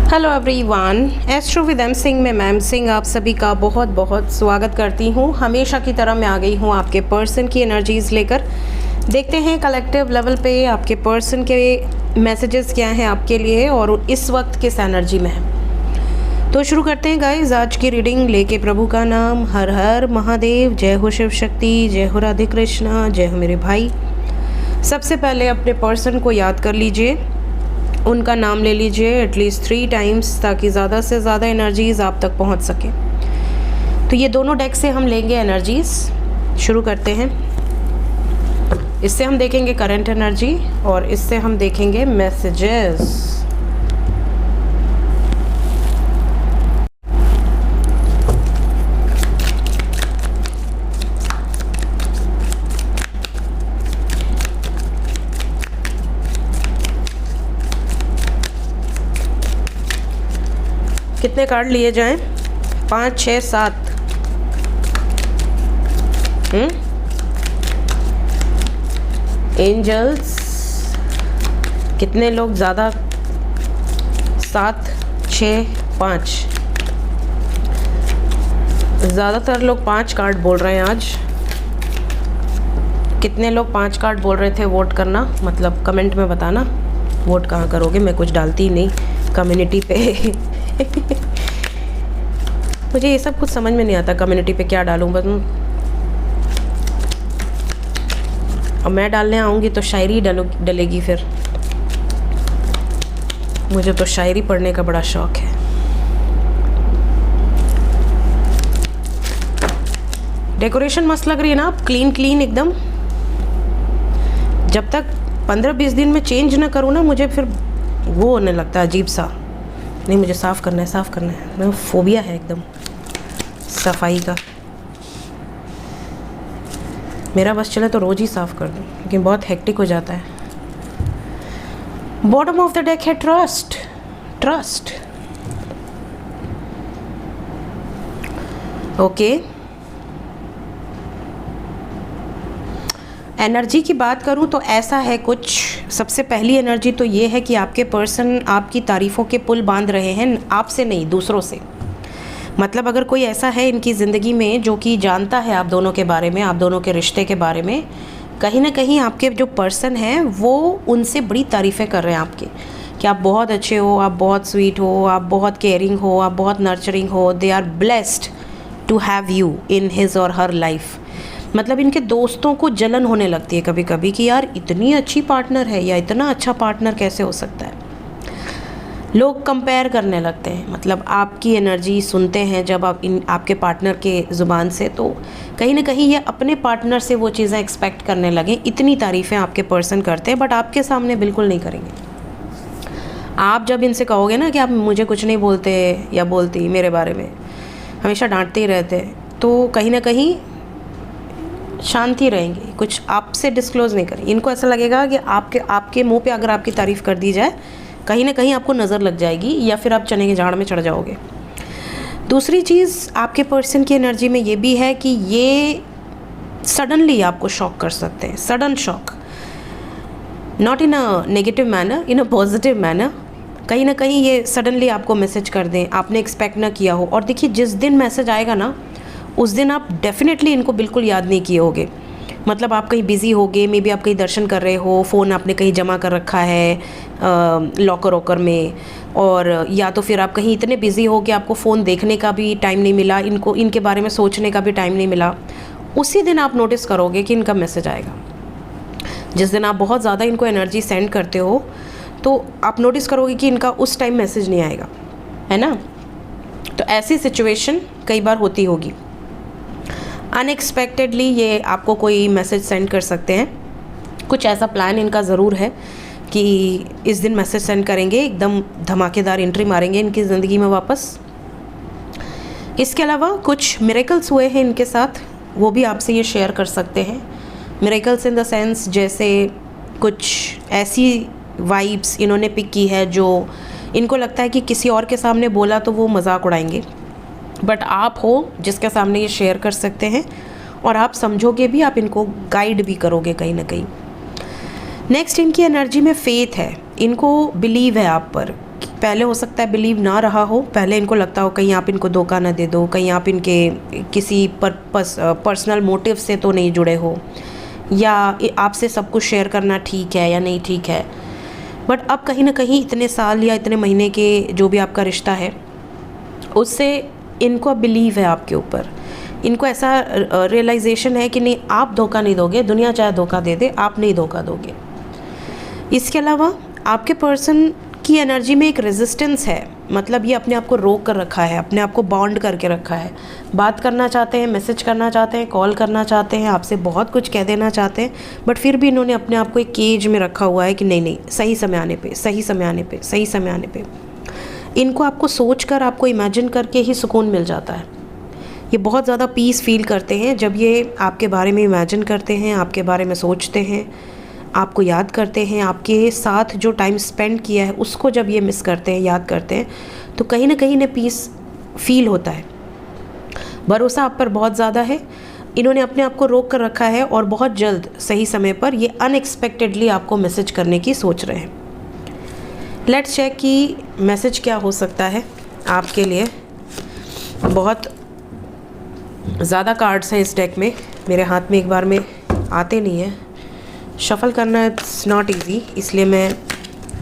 Hello everyone, astro with M Singh में मैम सिंह आप सभी का बहुत बहुत स्वागत करती हूँ। हमेशा की तरह मैं आ गई हूँ आपके पर्सन की एनर्जीज़ लेकर। देखते हैं कलेक्टिव लेवल पे आपके पर्सन के मैसेजेस क्या हैं आपके लिए और इस वक्त किस एनर्जी में है। तो शुरू करते हैं गाइस आज की रीडिंग लेके प्रभु का नाम। हर हर महादेव, जय हो शिव शक्ति, जय हो राधे कृष्णा, जय हो मेरे भाई। सबसे पहले अपने पर्सन को याद कर लीजिए, उनका नाम ले लीजिए एटलीस्ट 3 टाइम्स ताकि ज़्यादा से ज़्यादा एनर्जीज़ आप तक पहुंच सके। तो ये दोनों डेक से हम लेंगे एनर्जीज़। शुरू करते हैं। इससे हम देखेंगे करंट एनर्जी और इससे हम देखेंगे मैसेजेस। कितने कार्ड लिए जाएं? 5, 6, 7। एंजल्स कितने लोग ज़्यादा? 7, 6, 5। ज़्यादातर लोग 5 कार्ड बोल रहे हैं आज। कितने लोग 5 कार्ड बोल रहे थे? वोट करना, मतलब कमेंट में बताना। वोट कहाँ करोगे? मैं कुछ डालती ही नहीं कम्युनिटी पे। मुझे ये सब कुछ समझ में नहीं आता कम्युनिटी पे क्या डालूं। बस और मैं डालने आऊँगी तो शायरी डलेगी। फिर मुझे तो शायरी पढ़ने का बड़ा शौक है। डेकोरेशन मस्त लग रही है ना आप? क्लीन क्लीन एकदम। जब तक 15-20 दिन में चेंज ना करूँ ना, मुझे फिर वो होने लगता है अजीब सा। नहीं, मुझे साफ़ करना है, साफ़ करना है। मैं फोबिया है एकदम सफाई का। मेरा बस चले तो रोज़ ही साफ़ कर दूँ, लेकिन बहुत हेक्टिक हो जाता है। बॉटम ऑफ द डेक है ट्रस्ट। Trust okay. एनर्जी की बात करूं तो ऐसा है कुछ। सबसे पहली एनर्जी तो ये है कि आपके पर्सन आपकी तारीफ़ों के पुल बांध रहे हैं, आपसे नहीं दूसरों से। मतलब अगर कोई ऐसा है इनकी ज़िंदगी में जो कि जानता है आप दोनों के बारे में, आप दोनों के रिश्ते के बारे में, कहीं ना कहीं आपके जो पर्सन हैं वो उनसे बड़ी तारीफ़ें कर रहे हैं आपकी कि आप बहुत अच्छे हो, आप बहुत स्वीट हो, आप बहुत केयरिंग हो, आप बहुत नर्चरिंग हो। They are blessed to have you in his और हर लाइफ। मतलब इनके दोस्तों को जलन होने लगती है कभी कभी कि यार इतनी अच्छी पार्टनर है या इतना अच्छा पार्टनर कैसे हो सकता है। लोग कंपेयर करने लगते हैं। मतलब आपकी एनर्जी सुनते हैं जब आप आपके पार्टनर के ज़ुबान से, तो कहीं ना कहीं ये अपने पार्टनर से वो चीज़ें एक्सपेक्ट करने लगें। इतनी तारीफ़ें आपके पर्सन करते हैं बट आपके सामने बिल्कुल नहीं करेंगे। आप जब इनसे कहोगे ना कि आप मुझे कुछ नहीं बोलते या बोलती मेरे बारे में, हमेशा डांटते ही रहते, तो कहीं ना कहीं शांति रहेंगी, कुछ आपसे डिस्क्लोज़ नहीं करें। इनको ऐसा लगेगा कि आपके मुंह पे अगर आपकी तारीफ़ कर दी जाए, कहीं ना कहीं आपको नज़र लग जाएगी या फिर आप चने के झाड़ में चढ़ जाओगे। दूसरी चीज़ आपके पर्सन की एनर्जी में ये भी है कि ये सडनली आपको शॉक कर सकते हैं। Sudden shock, not in a negative manner, in a positive manner. कहीं ना कहीं ये सडनली आपको मैसेज कर दें, आपने एक्सपेक्ट ना किया हो। और देखिए, जिस दिन मैसेज आएगा ना, उस दिन आप डेफिनेटली इनको बिल्कुल याद नहीं किए होगे। मतलब आप कहीं बिज़ी होगे, मे बी आप कहीं दर्शन कर रहे हो, फ़ोन आपने कहीं जमा कर रखा है लॉकर वॉकर में, और या तो फिर आप कहीं इतने बिज़ी हो कि आपको फ़ोन देखने का भी टाइम नहीं मिला, इनके बारे में सोचने का भी टाइम नहीं मिला। उसी दिन आप नोटिस करोगे कि इनका मैसेज आएगा। जिस दिन आप बहुत ज़्यादा इनको एनर्जी सेंड करते हो तो आप नोटिस करोगे कि इनका उस टाइम मैसेज नहीं आएगा, है ना। तो ऐसी सिचुएशन कई बार होती होगी। अनएक्सपेक्टेडली ये आपको कोई मैसेज सेंड कर सकते हैं। कुछ ऐसा प्लान इनका ज़रूर है कि इस दिन मैसेज सेंड करेंगे, एकदम धमाकेदार एंट्री मारेंगे इनकी ज़िंदगी में वापस। इसके अलावा कुछ मिरेकल्स हुए हैं इनके साथ, वो भी आपसे ये शेयर कर सकते हैं। मिरेकल्स इन द सेंस, जैसे कुछ ऐसी वाइब्स इन्होंने पिक की है जो इनको लगता है कि किसी और के सामने बोला तो वो मजाक उड़ाएंगे, बट आप हो जिसके सामने ये शेयर कर सकते हैं और आप समझोगे भी, आप इनको गाइड भी करोगे कहीं ना कहीं। नेक्स्ट, इनकी एनर्जी में फेथ है। इनको बिलीव है आप पर पहले हो सकता है बिलीव ना रहा हो, पहले इनको लगता हो कहीं आप इनको धोखा ना दे दो, कहीं आप इनके किसी पर्सनल मोटिव से तो नहीं जुड़े हो, या आपसे सब कुछ शेयर करना ठीक है या नहीं ठीक है। बट अब कहीं ना कहीं इतने साल या इतने महीने के जो भी आपका रिश्ता है, उससे इनको बिलीव है आपके ऊपर, इनको ऐसा रियलाइजेशन है कि नहीं, आप धोखा नहीं दोगे, दुनिया चाहे धोखा दे दे, आप नहीं धोखा दोगे। इसके अलावा आपके पर्सन की एनर्जी में एक रेजिस्टेंस है, मतलब ये अपने आप को रोक कर रखा है, अपने आप को बाउंड करके रखा है। बात करना चाहते हैं, मैसेज करना चाहते हैं, कॉल करना चाहते हैं, आपसे बहुत कुछ कह देना चाहते हैं, बट फिर भी इन्होंने अपने आप को एक केज में रखा हुआ है कि नहीं नहीं, सही समय आने पे, सही समय आने पे, सही समय आने पे। इनको आपको सोच कर, आपको इमेजिन करके ही सुकून मिल जाता है। ये बहुत ज़्यादा पीस फील करते हैं जब ये आपके बारे में इमेजिन करते हैं, आपके बारे में सोचते हैं, आपको याद करते हैं, आपके साथ जो टाइम स्पेंड किया है उसको जब ये मिस करते हैं, याद करते हैं, तो कहीं ना कहीं इन्हें पीस फील होता है। भरोसा आप पर बहुत ज़्यादा है, इन्होंने अपने आप को रोक कर रखा है और बहुत जल्द सही समय पर ये अनएक्सपेक्टेडली आपको मैसेज करने की सोच रहे हैं। लेट्स चेक कि मैसेज क्या हो सकता है आपके लिए। बहुत ज़्यादा कार्ड्स हैं इस डेक में, मेरे हाथ में एक बार में आते नहीं है, शफ़ल करना इट्स नॉट इजी, इसलिए मैं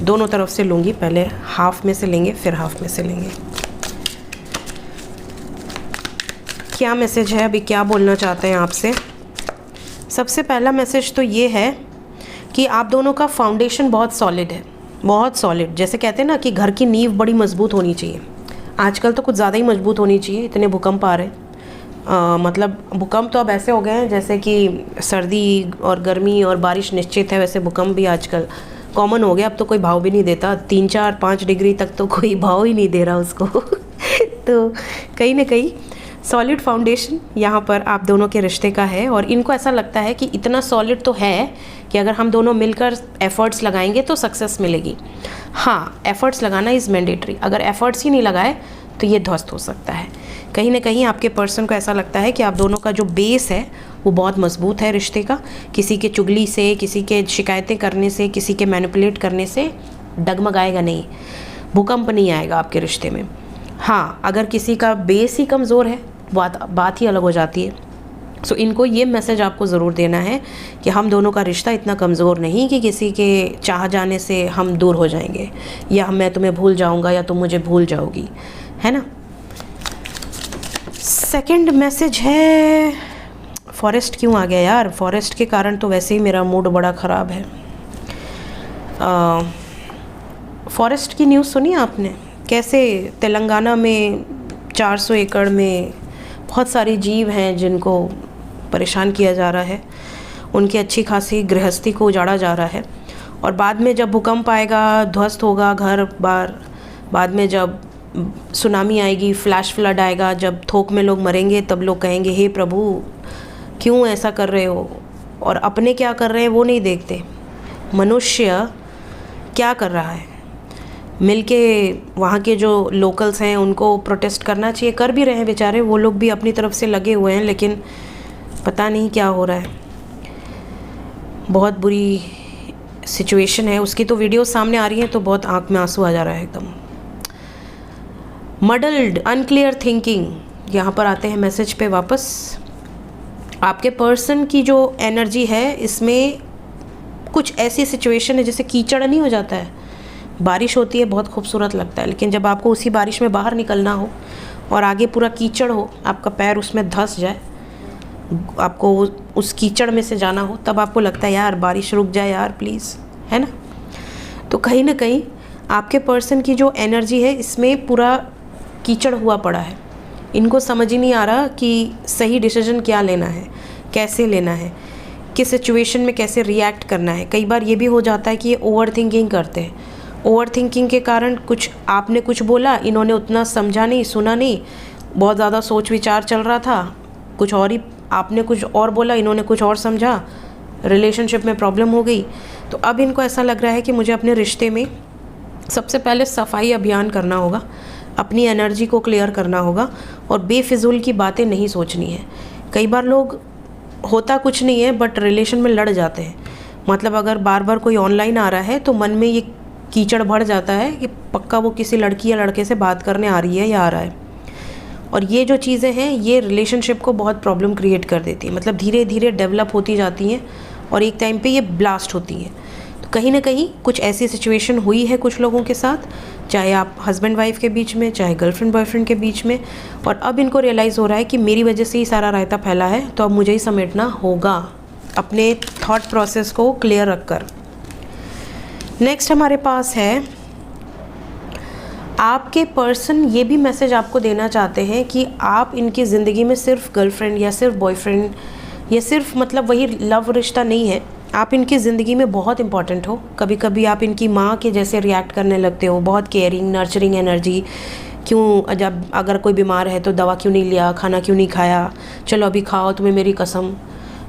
दोनों तरफ से लूँगी। पहले हाफ में से लेंगे, फिर हाफ में से लेंगे। क्या मैसेज है, अभी क्या बोलना चाहते हैं आपसे। सबसे पहला मैसेज तो ये है कि आप दोनों का फाउंडेशन बहुत सॉलिड है, बहुत सॉलिड। जैसे कहते हैं ना कि घर की नींव बड़ी मजबूत होनी चाहिए, आजकल तो कुछ ज़्यादा ही मजबूत होनी चाहिए, इतने भूकंप आ रहे हैं। मतलब भूकंप तो अब ऐसे हो गए हैं जैसे कि सर्दी और गर्मी और बारिश निश्चित है, वैसे भूकंप भी आजकल कॉमन हो गया। अब तो कोई भाव भी नहीं देता, 3, 4, 5 डिग्री तक तो कोई भाव ही नहीं दे रहा उसको तो कहीं ना कहीं सॉलिड फाउंडेशन यहाँ पर आप दोनों के रिश्ते का है, और इनको ऐसा लगता है कि इतना सॉलिड तो है कि अगर हम दोनों मिलकर एफ़र्ट्स लगाएंगे तो सक्सेस मिलेगी। हाँ, एफ़र्ट्स लगाना इज़ मैंडेटरी, अगर एफ़र्ट्स ही नहीं लगाए तो ये ध्वस्त हो सकता है। कहीं ना कहीं आपके पर्सन को ऐसा लगता है कि आप दोनों का जो बेस है वो बहुत मजबूत है रिश्ते का, किसी के चुगली से, किसी के शिकायतें करने से, किसी के मैनिपुलेट करने से डगमगाएगा नहीं, भूकंप नहीं आएगा आपके रिश्ते में। हाँ, अगर किसी का बेस ही कमज़ोर है, बात ही अलग हो जाती है। सो इनको ये मैसेज आपको ज़रूर देना है कि हम दोनों का रिश्ता इतना कमज़ोर नहीं कि किसी के चाह जाने से हम दूर हो जाएंगे, या मैं तुम्हें भूल जाऊंगा या तुम मुझे भूल जाओगी, है ना। सेकंड मैसेज है, फॉरेस्ट क्यों आ गया यार, फॉरेस्ट के कारण तो वैसे ही मेरा मूड बड़ा ख़राब है। फॉरेस्ट की न्यूज़ सुनी आपने, कैसे तेलंगाना में 400 एकड़ में बहुत सारे जीव हैं जिनको परेशान किया जा रहा है, उनकी अच्छी खासी गृहस्थी को उजाड़ा जा रहा है, और बाद में जब भूकंप आएगा, ध्वस्त होगा घर बार, बाद में जब सुनामी आएगी, फ्लैश फ्लड आएगा, जब थोक में लोग मरेंगे, तब लोग कहेंगे हे प्रभु क्यों ऐसा कर रहे हो, और अपने क्या कर रहे हैं वो नहीं देखते। मनुष्य क्या कर रहा है, मिलके वहाँ के जो लोकल्स हैं उनको प्रोटेस्ट करना चाहिए, कर भी रहे हैं बेचारे, वो लोग भी अपनी तरफ से लगे हुए हैं, लेकिन पता नहीं क्या हो रहा है। बहुत बुरी सिचुएशन है, उसकी तो वीडियो सामने आ रही है तो बहुत आंख में आंसू आ जा रहा है एकदम। मडल्ड, अनक्लियर थिंकिंग, यहाँ पर आते हैं मैसेज पे वापस। आपके पर्सन की जो एनर्जी है इसमें कुछ ऐसी सिचुएशन है जैसे कीचड़ नहीं हो जाता है, बारिश होती है बहुत खूबसूरत लगता है, लेकिन जब आपको उसी बारिश में बाहर निकलना हो और आगे पूरा कीचड़ हो, आपका पैर उसमें धंस जाए, आपको उस कीचड़ में से जाना हो, तब आपको लगता है यार बारिश रुक जाए यार प्लीज़, है ना। तो कहीं ना कहीं आपके पर्सन की जो एनर्जी है इसमें पूरा कीचड़ हुआ पड़ा है, इनको समझ ही नहीं आ रहा कि सही डिसीजन क्या लेना है, कैसे लेना है, किस सिचुएशन में कैसे रिएक्ट करना है। कई बार ये भी हो जाता है कि ये ओवर थिंकिंग करते हैं, ओवर थिंकिंग के कारण कुछ आपने कुछ बोला, इन्होंने उतना समझा नहीं, सुना नहीं, बहुत ज़्यादा सोच विचार चल रहा था, कुछ और ही आपने कुछ और बोला, इन्होंने कुछ और समझा, रिलेशनशिप में प्रॉब्लम हो गई। तो अब इनको ऐसा लग रहा है कि मुझे अपने रिश्ते में सबसे पहले सफाई अभियान करना होगा, अपनी एनर्जी को क्लियर करना होगा और बेफिजूल की बातें नहीं सोचनी है। कई बार लोग होता कुछ नहीं है बट रिलेशन में लड़ जाते हैं, मतलब अगर बार बार कोई ऑनलाइन आ रहा है तो मन में ये कीचड़ भर जाता है कि पक्का वो किसी लड़की या लड़के से बात करने आ रही है या आ रहा है। और ये जो चीज़ें हैं ये रिलेशनशिप को बहुत प्रॉब्लम क्रिएट कर देती है, मतलब धीरे धीरे डेवलप होती जाती हैं और एक टाइम पे ये ब्लास्ट होती हैं। तो कहीं ना कहीं कुछ ऐसी सिचुएशन हुई है कुछ लोगों के साथ, चाहे आप हस्बैंड वाइफ के बीच में, चाहे गर्लफ्रेंड बॉयफ्रेंड के बीच में, और अब इनको रियलाइज़ हो रहा है कि मेरी वजह से ही सारा रायता फैला है, तो अब मुझे ही समेटना होगा, अपने थॉट प्रोसेस को क्लियर रखकर। नेक्स्ट हमारे पास है, आपके पर्सन ये भी मैसेज आपको देना चाहते हैं कि आप इनकी ज़िंदगी में सिर्फ गर्लफ्रेंड या सिर्फ बॉयफ्रेंड या सिर्फ मतलब वही लव रिश्ता नहीं है, आप इनकी ज़िंदगी में बहुत इंपॉर्टेंट हो। कभी कभी आप इनकी माँ के जैसे रिएक्ट करने लगते हो, बहुत केयरिंग नर्चरिंग एनर्जी। क्यों, जब अगर कोई बीमार है तो दवा क्यों नहीं लिया, खाना क्यों नहीं खाया, चलो अभी खाओ, तुम्हें मेरी कसम,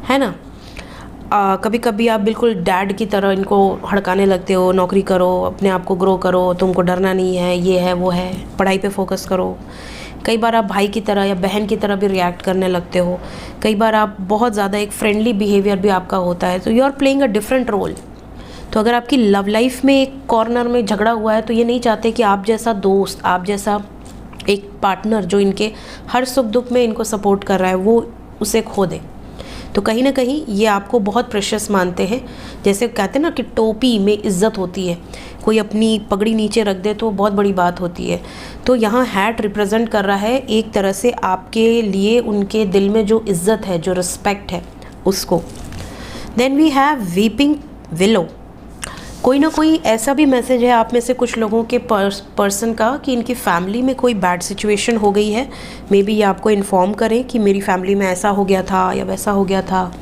है ना। कभी कभी आप बिल्कुल डैड की तरह इनको हड़काने लगते हो, नौकरी करो, अपने आप को ग्रो करो, तुमको डरना नहीं है, ये है वो है, पढ़ाई पे फोकस करो। कई बार आप भाई की तरह या बहन की तरह भी रिएक्ट करने लगते हो। कई बार आप बहुत ज़्यादा एक फ्रेंडली बिहेवियर भी आपका होता है, तो you are playing a different role. तो अगर आपकी लव लाइफ में एक कॉर्नर में झगड़ा हुआ है तो ये नहीं चाहते कि आप जैसा दोस्त, आप जैसा एक पार्टनर जो इनके हर सुख दुख में इनको सपोर्ट कर रहा है वो उसे खो दे। तो कहीं ना कहीं ये आपको बहुत प्रेशियस मानते हैं। जैसे कहते हैं ना कि टोपी में इज्जत होती है, कोई अपनी पगड़ी नीचे रख दे तो बहुत बड़ी बात होती है। तो यहाँ हैट रिप्रेजेंट कर रहा है एक तरह से आपके लिए उनके दिल में जो इज्जत है, जो रिस्पेक्ट है उसको। Then we have weeping willow. कोई ना कोई ऐसा भी मैसेज है आप में से कुछ लोगों के पर्सन का कि इनकी फैमिली में कोई बैड सिचुएशन हो गई है। मे बी ये आपको इन्फॉर्म करें कि मेरी फैमिली में ऐसा हो गया था या वैसा हो गया था,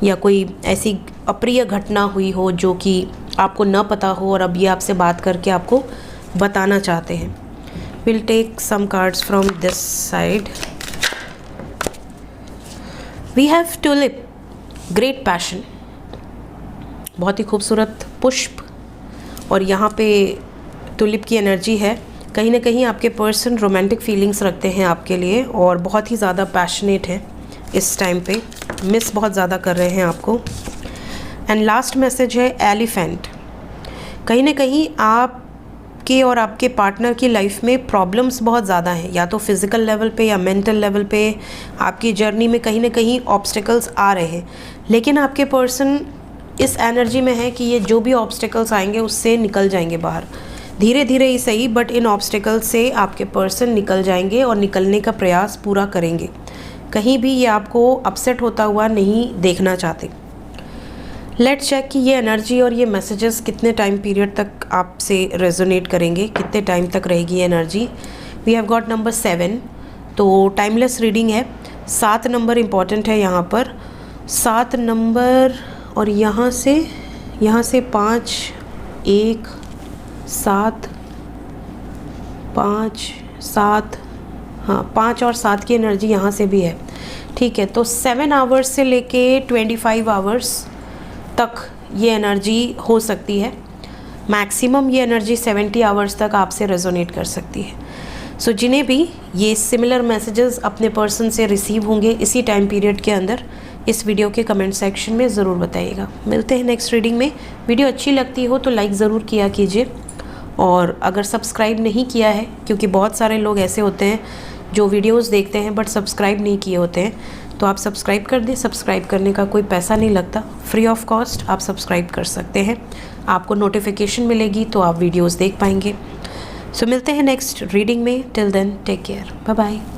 या कोई ऐसी अप्रिय घटना हुई हो जो कि आपको न पता हो और अब ये आपसे बात करके आपको बताना चाहते हैं। Will take some cards from this side. We have tulip, great passion, बहुत ही खूबसूरत पुष्प, और यहाँ पे ट्यूलिप की एनर्जी है। कहीं ना कहीं आपके पर्सन रोमांटिक फीलिंग्स रखते हैं आपके लिए और बहुत ही ज़्यादा पैशनेट है इस टाइम पे, मिस बहुत ज़्यादा कर रहे हैं आपको। एंड लास्ट मैसेज है एलिफेंट। कहीं ना कहीं आपके और आपके पार्टनर की लाइफ में प्रॉब्लम्स बहुत ज़्यादा हैं, या तो फिज़िकल लेवल पे या मेंटल लेवल पे आपकी जर्नी में कहीं ना कहीं ऑब्स्टिकल्स आ रहे हैं, लेकिन आपके पर्सन इस एनर्जी में है कि ये जो भी ऑब्स्टिकल्स आएंगे उससे निकल जाएंगे बाहर, धीरे धीरे ही सही, बट इन ऑब्स्टिकल्स से आपके पर्सन निकल जाएंगे और निकलने का प्रयास पूरा करेंगे। कहीं भी ये आपको अपसेट होता हुआ नहीं देखना चाहते। लेट्स चेक कि ये एनर्जी और ये मैसेजेस कितने टाइम पीरियड तक आपसे रेजोनेट करेंगे, कितने टाइम तक रहेगी ये energy. We have got number 7, तो टाइमलेस रीडिंग है। 7 नंबर इम्पॉर्टेंट है यहाँ पर, 7 नंबर, और यहाँ से 5, 1, 7, 5, 7, हाँ 5 और 7 की एनर्जी यहाँ से भी है। ठीक है, तो 7 आवर्स से लेके 25 आवर्स तक ये एनर्जी हो सकती है। मैक्सिमम ये एनर्जी 70 आवर्स तक आपसे रेजोनेट कर सकती है। सो जिन्हें भी ये सिमिलर मैसेजेस अपने पर्सन से रिसीव होंगे इसी टाइम पीरियड के अंदर, इस वीडियो के कमेंट सेक्शन में ज़रूर बताइएगा। मिलते हैं नेक्स्ट रीडिंग में। वीडियो अच्छी लगती हो तो लाइक ज़रूर किया कीजिए, और अगर सब्सक्राइब नहीं किया है, क्योंकि बहुत सारे लोग ऐसे होते हैं जो वीडियोस देखते हैं बट सब्सक्राइब नहीं किए होते हैं, तो आप सब्सक्राइब कर दें। सब्सक्राइब करने का कोई पैसा नहीं लगता, फ्री ऑफ कॉस्ट आप सब्सक्राइब कर सकते हैं। आपको नोटिफिकेशन मिलेगी तो आप वीडियोज़ देख पाएंगे। सो मिलते हैं नेक्स्ट रीडिंग में। Till then take care, bye bye.